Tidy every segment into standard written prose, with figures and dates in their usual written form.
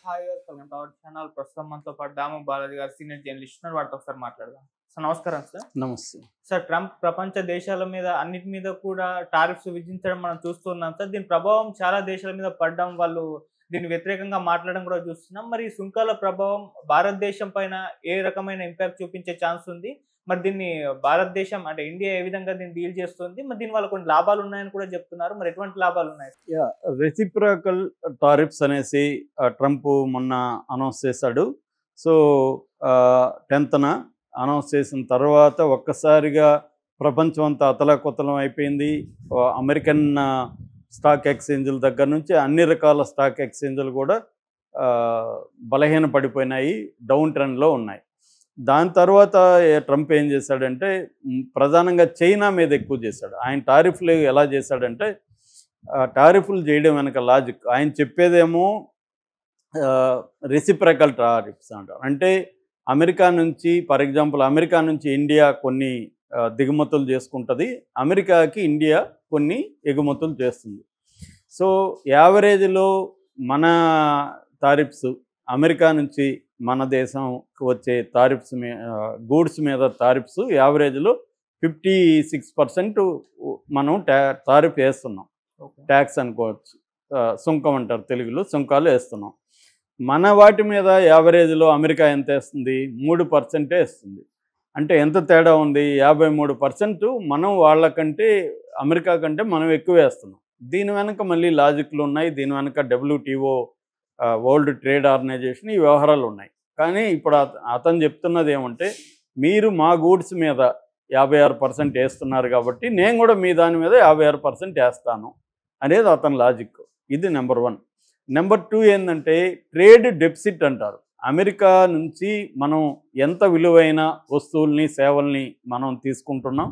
Hi welcome to our channel. ప్రస్తుతం మనతో పాటు దాము బాలాజీ గారు సీనియర్ జర్నలిస్ట్ ఉన్నారు. వాటితో ఒకసారి మాట్లాడదాం. సార్ నమస్కారం సార్. నమస్తే. సార్ ట్రంప్ ప్రపంచ దేశాల మీద అన్నిటి మీద కూడా టారిఫ్స్ విధించడం మనం చూస్తున్నాం సార్. దీని ప్రభావం చాలా దేశాల మీద పడడం, వాళ్ళు దీన్ని వ్యతిరేకంగా మాట్లాడడం కూడా చూస్తున్నాం. మరి ఈ సుంకాల ప్రభావం భారతదేశం పైన ఏ రకమైన ఇంపాక్ట్ చూపించే ఛాన్స్ ఉంది? మరి దీన్ని భారతదేశం అంటే ఇండియా ఏ విధంగా దీన్ని డీల్ చేస్తుంది? మరి దీని వల్ల కొన్ని లాభాలు ఉన్నాయని కూడా చెప్తున్నారు. మరి ఎటువంటి లాభాలు ఉన్నాయి? రెసిప్రకల్ టారిఫ్స్ అనేసి ట్రంప్ మొన్న అనౌన్స్ చేశాడు. సో 10th అనౌన్స్ చేసిన తర్వాత ఒక్కసారిగా ప్రపంచం అంతా అతలాకుతలం అయిపోయింది. అమెరికన్ స్టాక్ ఎక్స్చేంజ్ల దగ్గర నుంచి అన్ని రకాల స్టాక్ ఎక్స్చేంజ్లు కూడా బలహీన పడిపోయినాయి, డౌన్ ట్రెండ్లో ఉన్నాయి. దాని తర్వాత ట్రంప్ ఏం చేశాడంటే ప్రధానంగా చైనా మీద ఎక్కువ చేశాడు. ఆయన టారిఫ్లు ఎలా చేశాడంటే టారిఫ్లు చేయడం వెనక లాజిక్ ఆయన చెప్పేదేమో రెసిప్రకల్ టారిఫ్స్ అంటారు. అంటే అమెరికా నుంచి ఫర్ ఎగ్జాంపుల్ అమెరికా నుంచి ఇండియా కొన్ని దిగుమతులు చేసుకుంటుంది, అమెరికాకి ఇండియా కొన్ని ఎగుమతులు చేస్తుంది. సో యావరేజ్లో మన టారిఫ్స్ అమెరికా నుంచి మన దేశంకి వచ్చే టారిఫ్స్ గూడ్స్ మీద టారిఫ్స్ యావరేజ్లో 56% మనం టారిఫ్ వేస్తున్నాం. ట్యాక్స్ అనుకోవచ్చు, సుంకం అంటారు తెలుగులో, సుంకాలు వేస్తున్నాం. మన వాటి మీద యావరేజ్లో అమెరికా ఎంత వేస్తుంది? 3% వేస్తుంది. అంటే ఎంత తేడా ఉంది? 53% మనం వాళ్ళకంటే అమెరికా కంటే మనం ఎక్కువ వేస్తున్నాం. దీని వెనక మళ్ళీ లాజిక్లు ఉన్నాయి. దీని వెనక WTO వరల్డ్ ట్రేడ్ ఆర్గనైజేషన్ ఈ వ్యవహారాలు ఉన్నాయి. కానీ ఇప్పుడు అతను చెప్తున్నది ఏమంటే మీరు మా గూడ్స్ మీద 56% వేస్తున్నారు కాబట్టి నేను కూడా మీ దాని మీద 56% వేస్తాను అనేది అతని లాజిక్. ఇది నెంబర్ 1. నెంబర్ 2 ఏంటంటే ట్రేడ్ డెఫిసిట్ అంటారు. అమెరికా నుంచి మనం ఎంత విలువైన వస్తువుల్ని సేవల్ని మనం తీసుకుంటున్నాం,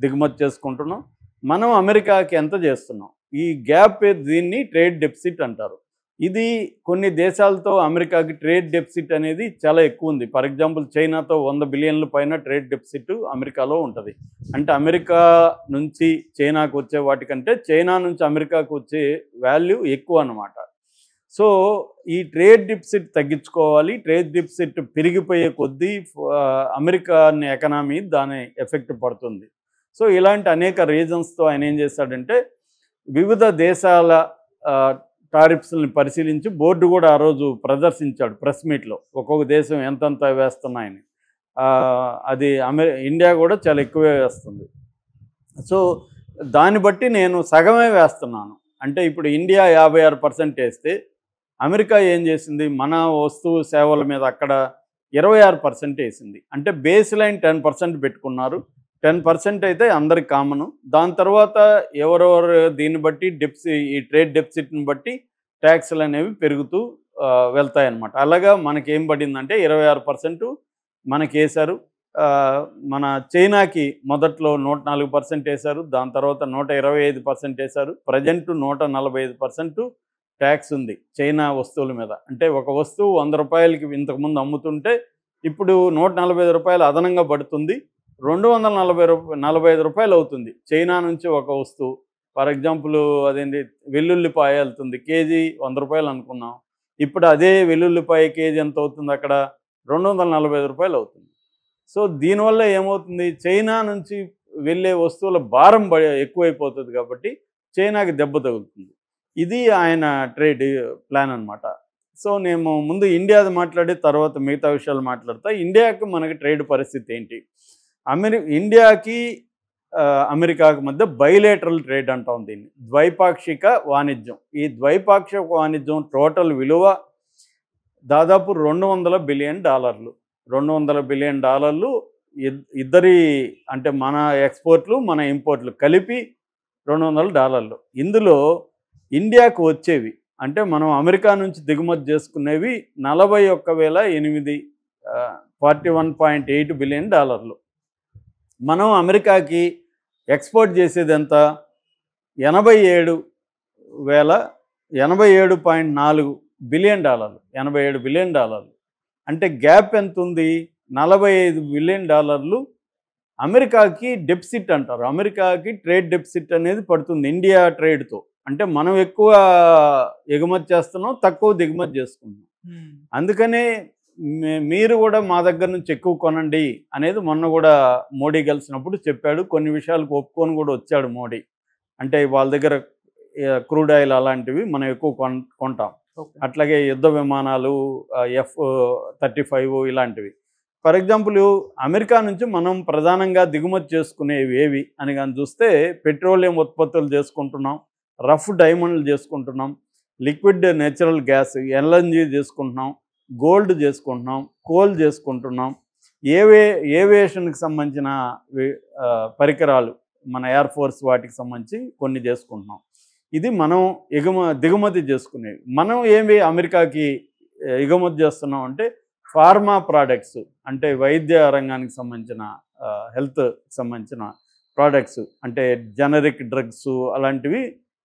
దిగుమతి చేసుకుంటున్నాం, మనం అమెరికాకి ఎంత చేస్తున్నాం, ఈ గ్యాప్ దీన్ని ట్రేడ్ డెఫిసిట్ అంటారు. ఇది కొన్ని దేశాలతో అమెరికాకి ట్రేడ్ డెఫిసిట్ అనేది చాలా ఎక్కువ ఉంది. ఫర్ ఎగ్జాంపుల్ చైనాతో 100 బిలియన్ల పైన ట్రేడ్ డెఫిసిట్ అమెరికాలో ఉంటుంది. అంటే అమెరికా నుంచి చైనాకు వచ్చే వాటికంటే చైనా నుంచి అమెరికాకు వచ్చే వాల్యూ ఎక్కువ అన్నమాట. సో ఈ ట్రేడ్ డెఫిసిట్ తగ్గించుకోవాలి. ట్రేడ్ డెఫిసిట్ పెరిగిపోయే కొద్దీ అమెరికన్ ఎకనామీ దాని ఎఫెక్ట్ పడుతుంది. సో ఇలాంటి అనేక రీజన్స్తో ఆయన ఏం చేశాడంటే వివిధ దేశాల టారిఫ్స్ని పరిశీలించి బోర్డు కూడా ఆ రోజు ప్రదర్శించాడు ప్రెస్ మీట్లో, ఒక్కొక్క దేశం ఎంతంత వేస్తున్నాయని. అది ఇండియా కూడా చాలా ఎక్కువే వేస్తుంది. సో దాన్ని బట్టి నేను సగమే వేస్తున్నాను. అంటే ఇప్పుడు ఇండియా 56% వేస్తే అమెరికా ఏం చేసింది? మన వస్తువు సేవల మీద అక్కడ 26% వేసింది. అంటే బేస్ లైన్ 10% పెట్టుకున్నారు. 10% అయితే అందరికి కామను. దాని తర్వాత ఎవరెవరు దీన్ని బట్టి ఈ ట్రేడ్ డెఫిసిట్ని బట్టి ట్యాక్స్లు అనేవి పెరుగుతూ వెళ్తాయన్నమాట. అలాగా మనకేం పడిందంటే 26% మనకి వేశారు. మన చైనాకి మొదట్లో 104% వేశారు. దాని తర్వాత 125% వేశారు. ప్రజెంట్ 145% ట్యాక్స్ ఉంది చైనా వస్తువుల మీద. అంటే ఒక వస్తువు 100 రూపాయలకి ఇంతకుముందు అమ్ముతుంటే ఇప్పుడు 145 రూపాయలు అదనంగా పడుతుంది. 245 రూపాయలు అవుతుంది చైనా నుంచి ఒక వస్తువు. ఫర్ ఎగ్జాంపుల్ అదేంటి వెల్లుల్లిపాయ వెళ్తుంది, కేజీ 100 రూపాయలు అనుకున్నాం. ఇప్పుడు అదే వెల్లుల్లిపాయ కేజీ ఎంత అవుతుంది? అక్కడ 245 రూపాయలు అవుతుంది. సో దీనివల్ల ఏమవుతుంది? చైనా నుంచి వెళ్ళే వస్తువుల భారం ఎక్కువైపోతుంది కాబట్టి చైనాకి దెబ్బ తగులుతుంది. ఇది ఆయన ట్రేడ్ ప్లాన్ అనమాట. సో నేను ముందు ఇండియాది మాట్లాడి తర్వాత మిగతా విషయాలు మాట్లాడతా. ఇండియాకి మనకి ట్రేడ్ పరిస్థితి ఏంటి? ఇండియాకి అమెరికాకి మధ్య బైలేటరల్ ట్రేడ్ అంటాం దీన్ని, ద్వైపాక్షిక వాణిజ్యం. ఈ ద్వైపాక్షిక వాణిజ్యం టోటల్ విలువ దాదాపు $200 బిలియన్. $200 బిలియన్ ఇద్దరి అంటే మన ఎక్స్పోర్ట్లు మన ఇంపోర్ట్లు కలిపి $200. ఇందులో ఇండియాకు వచ్చేవి అంటే మనం అమెరికా నుంచి దిగుమతి చేసుకునేవి 41,800 $41.8 బిలియన్. మనం అమెరికాకి ఎక్స్పోర్ట్ చేసేది ఎంత? 87.4 బిలియన్. $87 బిలియన్. అంటే గ్యాప్ ఎంత ఉంది? $45 బిలియన్ అమెరికాకి డెఫిసిట్ అంటారు. అమెరికాకి ట్రేడ్ డెఫిసిట్ అనేది పడుతుంది ఇండియా ట్రేడ్తో. అంటే మనం ఎక్కువ ఎగుమతి చేస్తున్నాం, తక్కువ దిగుమతి చేసుకుంటున్నాం. అందుకనే మీరు కూడా మా దగ్గర నుంచి ఎక్కువ కొనండి అనేది మొన్న కూడా మోడీ కలిసినప్పుడు చెప్పాడు. కొన్ని విషయాలకు ఒప్పుకొని కూడా వచ్చాడు మోడీ. అంటే వాళ్ళ దగ్గర క్రూడ్ ఆయిల్ అలాంటివి మనం ఎక్కువ కొంటాం. అట్లాగే యుద్ధ విమానాలు F-35 ఇలాంటివి. ఫర్ ఎగ్జాంపుల్ అమెరికా నుంచి మనం ప్రధానంగా దిగుమతి చేసుకునేవి ఏవి అని కానీ చూస్తే పెట్రోలియం ఉత్పత్తులు చేసుకుంటున్నాం, రఫ్ డైమండ్లు చేసుకుంటున్నాం, లిక్విడ్ నేచురల్ గ్యాస్ ఎల్ఎన్జీ చేసుకుంటున్నాం, గోల్డ్ చేసుకుంటున్నాం, కోల్ చేసుకుంటున్నాం, ఏవియేషన్కి సంబంధించిన పరికరాలు మన ఎయిర్ ఫోర్స్ వాటికి సంబంధించి కొన్ని చేసుకుంటున్నాం. ఇది మనం దిగుమతి చేసుకునేవి. మనం ఏమి అమెరికాకి ఎగుమతి చేస్తున్నాం అంటే ఫార్మా ప్రోడక్ట్స్, అంటే వైద్య రంగానికి సంబంధించిన హెల్త్ సంబంధించిన ప్రోడక్ట్స్, అంటే జనరిక్ డ్రగ్స్ అలాంటివి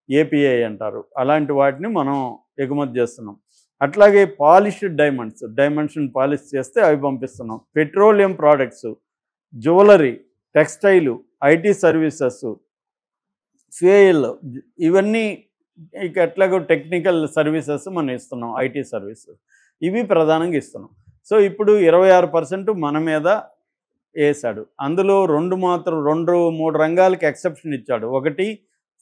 ఏపీఐ అంటారు. అలాంటి వాటిని మనం ఎగుమతి చేస్తున్నాం. అట్లాగే పాలిష్డ్ డైమండ్స్ని పాలిష్ చేస్తే అవి పంపిస్తున్నాం. Petroleum products, jewellery, textile, IT services, fuel, ఇవన్నీ ఇక ఎట్లాగో టెక్నికల్ సర్వీసెస్ మనం ఇస్తున్నాం. ఐటీ సర్వీసెస్ ఇవి ప్రధానంగా ఇస్తున్నాం. సో ఇప్పుడు 26% మన మీద వేశాడు. అందులో 2-3 రంగాలకి ఎక్సెప్షన్ ఇచ్చాడు. ఒకటి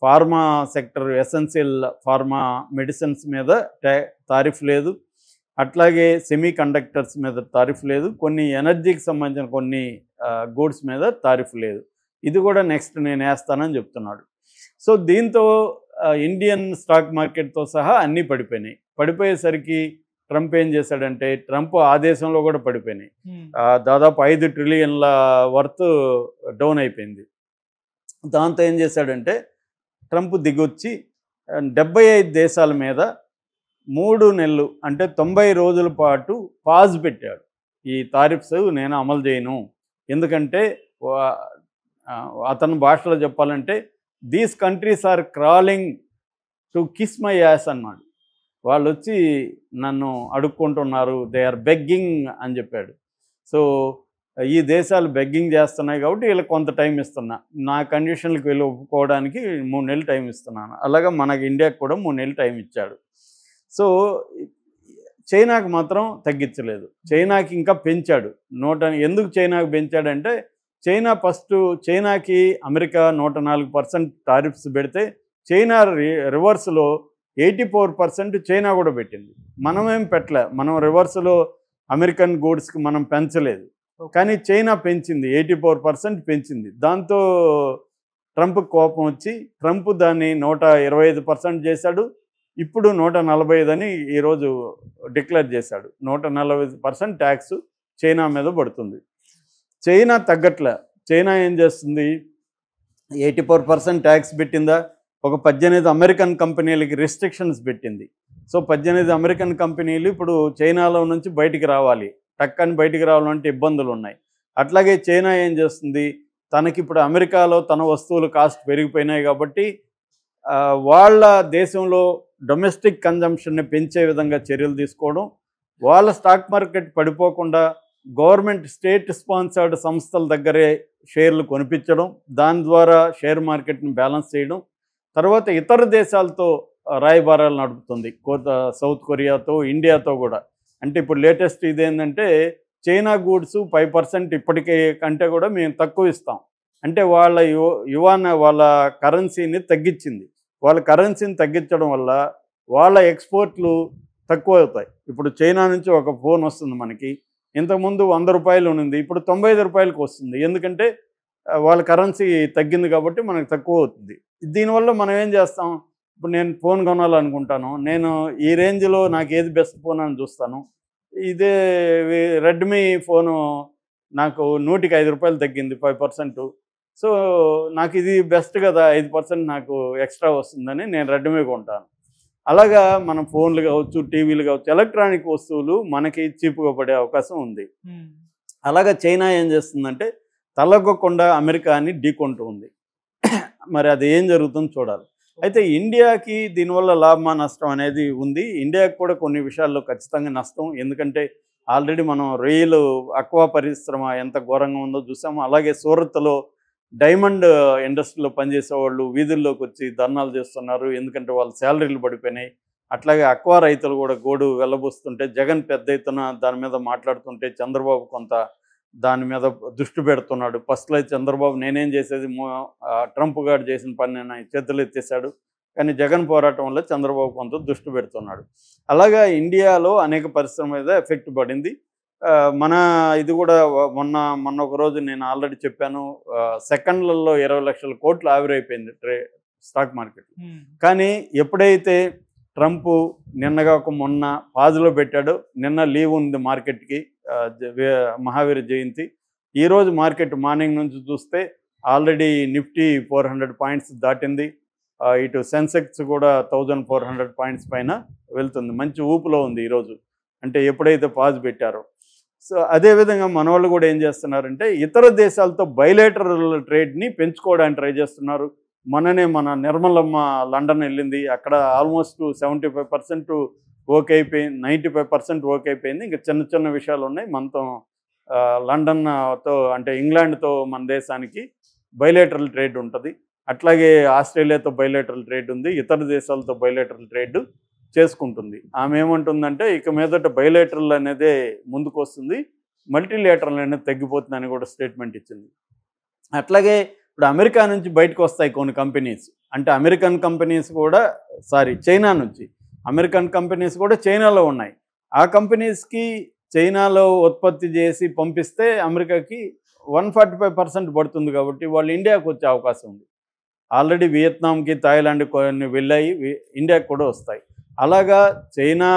pharma sector, essential pharma medicines మీద తారీఫ్ లేదు. అట్లాగే సెమీ కండక్టర్స్ మీద తారీఫ్ లేదు. కొన్ని ఎనర్జీకి సంబంధించిన కొన్ని గూడ్స్ మీద తారీఫ్ లేదు. ఇది కూడా నెక్స్ట్ నేను వేస్తానని చెప్తున్నాడు. సో దీంతో ఇండియన్ స్టాక్ మార్కెట్తో సహా అన్నీ పడిపోయినాయి. పడిపోయేసరికి ట్రంప్ ఏం చేశాడంటే, ట్రంప్ ఆదేశంలో కూడా పడిపోయినాయి. దాదాపు 5 ట్రిలియన్ల వర్త్ డౌన్ అయిపోయింది. దాంతో ఏం చేశాడంటే ట్రంప్ దిగొచ్చి 75 దేశాల మీద 3 నెలలు అంటే 90 రోజుల పాటు పాజ్ పెట్టాడు. ఈ తారిఫ్స్ నేను అమలు చేయను. ఎందుకంటే అతని భాషలో చెప్పాలంటే these countries are crawling to kiss my ass అన్నాడు. వాళ్ళు వచ్చి నన్ను అడుక్కుంటున్నారు, దే ఆర్ బెగ్గింగ్ అని చెప్పాడు. సో ఈ దేశాలు బెగ్గింగ్ చేస్తున్నాయి కాబట్టి వీళ్ళకి కొంత టైం ఇస్తున్నా, నా కండిషన్లకు వీళ్ళు ఒప్పుకోవడానికి 3 నెలలు టైం ఇస్తున్నాను. అలాగే మనకి ఇండియాకి కూడా 3 నెలలు టైం ఇచ్చాడు. సో చైనాకు మాత్రం తగ్గించలేదు. చైనాకి ఇంకా పెంచాడు. ఎందుకు చైనాకు పెంచాడంటే చైనాకి అమెరికా 104% టారిఫ్స్ పెడితే చైనా రివర్స్లో 84% చైనా కూడా పెట్టింది. మనమేం పెట్టలే. మనం రివర్స్లో అమెరికన్ గూడ్స్కి మనం పెంచలేదు, కానీ చైనా పెంచింది, 84% పెంచింది. దాంతో ట్రంప్ కోపం వచ్చి ట్రంప్ దాన్ని 125% చేశాడు. ఇప్పుడు 145 అని ఈరోజు డిక్లేర్ చేశాడు. 145% ట్యాక్స్ చైనా మీద పడుతుంది. చైనా తగ్గట్లే. చైనా ఏం చేస్తుంది, 84% ట్యాక్స్ పెట్టిందా, ఒక 18 అమెరికన్ కంపెనీలకి రిస్ట్రిక్షన్స్ పెట్టింది. సో 18 అమెరికన్ కంపెనీలు ఇప్పుడు చైనాలో నుంచి బయటికి రావాలి. టక్కని బయటికి రావాలంటే ఇబ్బందులు ఉన్నాయి. అట్లాగే చైనా ఏం చేస్తుంది, తనకిప్పుడు అమెరికాలో తన వస్తువుల కాస్ట్ పెరిగిపోయినాయి కాబట్టి వాళ్ళ దేశంలో డొమెస్టిక్ కన్జంప్షన్ని పెంచే విధంగా చర్యలు తీసుకోవడం, వాళ్ళ స్టాక్ మార్కెట్ పడిపోకుండా గవర్నమెంట్ స్టేట్ స్పాన్సర్డ్ సంస్థల దగ్గరే షేర్లు కొనిపించడం, దాని ద్వారా షేర్ మార్కెట్ని బ్యాలెన్స్ చేయడం, తర్వాత ఇతర దేశాలతో రాయబారాలు నడుపుతుంది. సౌత్ కొరియాతో, ఇండియాతో కూడా. అంటే ఇప్పుడు లేటెస్ట్ ఇదేంటంటే చైనా గూడ్స్ 5% ఇప్పటికే కంటే కూడా మేము తక్కువ ఇస్తాం. అంటే వాళ్ళ యువాన్ వాళ్ళ కరెన్సీని తగ్గించింది. వాళ్ళ కరెన్సీని తగ్గించడం వల్ల వాళ్ళ ఎక్స్పోర్ట్లు తక్కువ అవుతాయి. ఇప్పుడు చైనా నుంచి ఒక ఫోన్ వస్తుంది మనకి, ఇంతకుముందు 100 రూపాయలు ఉంది, ఇప్పుడు 95 రూపాయలకు వస్తుంది. ఎందుకంటే వాళ్ళ కరెన్సీ తగ్గింది కాబట్టి మనకు తక్కువ అవుతుంది. దీనివల్ల మనం ఏం చేస్తాం, ఇప్పుడు నేను ఫోన్ కొనాలనుకుంటాను, నేను ఈ రేంజ్లో నాకు ఏది బెస్ట్ ఫోన్ అని చూస్తాను. ఇదే రెడ్మీ ఫోను నాకు 100కి 5 రూపాయలు తగ్గింది, 5%. సో నాకు ఇది బెస్ట్ కదా, 5% నాకు ఎక్స్ట్రా వస్తుందని నేను రెడ్మీ కొంటాను. అలాగా మనం ఫోన్లు కావచ్చు, టీవీలు కావచ్చు, ఎలక్ట్రానిక్ వస్తువులు మనకి చీప్గా పడే అవకాశం ఉంది. అలాగా చైనా ఏం చేస్తుందంటే తలగొకుండా అమెరికాని ఢీకొంటూ ఉంది. మరి అది ఏం జరుగుతుందో చూడాలి. అయితే ఇండియాకి దీనివల్ల లాభమా నష్టం అనేది ఉంది. ఇండియాకి కూడా కొన్ని విషయాల్లో ఖచ్చితంగా నష్టం. ఎందుకంటే ఆల్రెడీ మనం రొయ్యలు అక్వా పరిశ్రమ ఎంత ఘోరంగా ఉందో చూసాము. అలాగే సూరత్లో డైమండ్ ఇండస్ట్రీలో పనిచేసే వాళ్ళు వీధుల్లోకి వచ్చి ధర్నాలు చేస్తున్నారు. ఎందుకంటే వాళ్ళ శాలరీలు పడిపోయినాయి. అట్లాగే అక్వా రైతులు కూడా గోడు వెళ్ళబోస్తుంటే జగన్ పెద్ద ఎత్తున దాని మీద మాట్లాడుతుంటే చంద్రబాబు కొంత దాని మీద దృష్టి పెడుతున్నాడు. ఫస్ట్లో చంద్రబాబు నేనేం చేసేది ట్రంప్ గారు చేసిన పని నేను చేతులు ఎత్తేసాడు. కానీ జగన్ పోరాటం వల్ల చంద్రబాబు కొంత దృష్టి పెడుతున్నాడు. అలాగా ఇండియాలో అనేక పరిశ్రమల మీద ఎఫెక్ట్ పడింది. మన ఇది కూడా మొన్న ఒక రోజు నేను ఆల్రెడీ చెప్పాను, సెకండ్లలో 20 లక్షల కోట్లు ఆవిరైపోయింది స్టాక్ మార్కెట్. కానీ ఎప్పుడైతే ట్రంప్ నిన్నగా ఒక మొన్న పాజులో పెట్టాడో, నిన్న లీవ్ ఉంది మార్కెట్కి, మహావీర జయంతి. ఈరోజు మార్కెట్ మార్నింగ్ నుంచి చూస్తే ఆల్రెడీ నిఫ్టీ 400 పాయింట్స్ దాటింది. ఇటు సెన్సెక్స్ కూడా 1400 పాయింట్స్ పైన వెళ్తుంది. మంచి ఊపులో ఉంది ఈరోజు, అంటే ఎప్పుడైతే పాజ్ పెట్టారో. సో అదేవిధంగా మన వాళ్ళు కూడా ఏం చేస్తున్నారంటే ఇతర దేశాలతో బైలేటరల్ ట్రేడ్ని పెంచుకోవడానికి ట్రై చేస్తున్నారు. మన నిర్మలమ్మ లండన్ వెళ్ళింది, అక్కడ ఆల్మోస్ట్ 75% ఓకే అయిపోయింది, 95% ఓకే అయిపోయింది. ఇంకా చిన్న చిన్న విషయాలు ఉన్నాయి. మనతో లండన్తో అంటే ఇంగ్లాండ్తో మన దేశానికి బైలేటరల్ ట్రేడ్ ఉంటుంది. అట్లాగే ఆస్ట్రేలియాతో బైలేటరల్ ట్రేడ్ ఉంది, ఇతర దేశాలతో బైలేటరల్ ట్రేడ్ చేసుకుంటుంది. ఆమె ఏమంటుందంటే ఇక మీదట బైలేటరల్ అనేదే ముందుకు వస్తుంది, మల్టీలేటరల్ అనేది తగ్గిపోతుందని కూడా స్టేట్మెంట్ ఇచ్చింది. అట్లాగే ఇప్పుడు అమెరికా నుంచి బయటకు వస్తాయి కొన్ని కంపెనీస్, అంటే అమెరికన్ కంపెనీస్ కూడా చైనా నుంచి అమెరికన్ కంపెనీస్ కూడా చైనాలో ఉన్నాయి. ఆ కంపెనీస్కి చైనాలో ఉత్పత్తి చేసి పంపిస్తే అమెరికాకి 145% పడుతుంది. కాబట్టి వాళ్ళు ఇండియాకు వచ్చే అవకాశం ఉంది. ఆల్రెడీ వియత్నాంకి, థాయిలాండ్ కొన్ని వెళ్ళాయి, ఇండియాకి కూడా వస్తాయి. అలాగా చైనా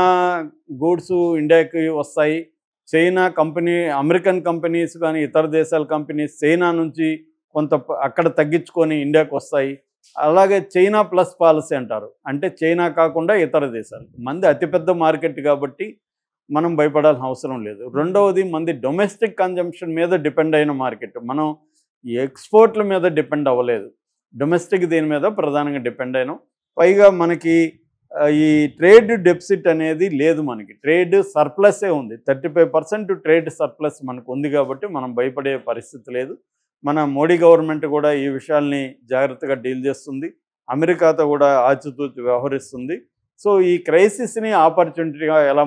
గూడ్స్ ఇండియాకి వస్తాయి. చైనా కంపెనీ, అమెరికన్ కంపెనీస్ కానీ ఇతర దేశాల కంపెనీస్ చైనా నుంచి కొంత అక్కడ తగ్గించుకొని ఇండియాకి వస్తాయి. అలాగే చైనా ప్లస్ పాలసీ అంటారు, అంటే చైనా కాకుండా ఇతర దేశాలు. మంది అతిపెద్ద మార్కెట్ కాబట్టి మనం భయపడాల్సిన అవసరం లేదు. రెండవది మంది డొమెస్టిక్ కన్జంప్షన్ మీద డిపెండ్ అయిన మార్కెట్. మనం ఎక్స్పోర్ట్ల మీద డిపెండ్ అవ్వలేదు, డొమెస్టిక్ దీని మీద ప్రధానంగా డిపెండ్ అయినాం. పైగా మనకి ఈ ట్రేడ్ డెఫిసిట్ అనేది లేదు, మనకి ట్రేడ్ సర్ప్లసే ఉంది. 35% ట్రేడ్ సర్ప్లస్ మనకు ఉంది కాబట్టి మనం భయపడే పరిస్థితి లేదు. మన మోడీ గవర్నమెంట్ కూడా ఈ విషయాల్ని జాగ్రత్తగా డీల్ చేస్తుంది, అమెరికాతో కూడా ఆచితూచి వ్యవహరిస్తుంది. సో ఈ క్రైసిస్ని ఆపర్చునిటీగా ఎలా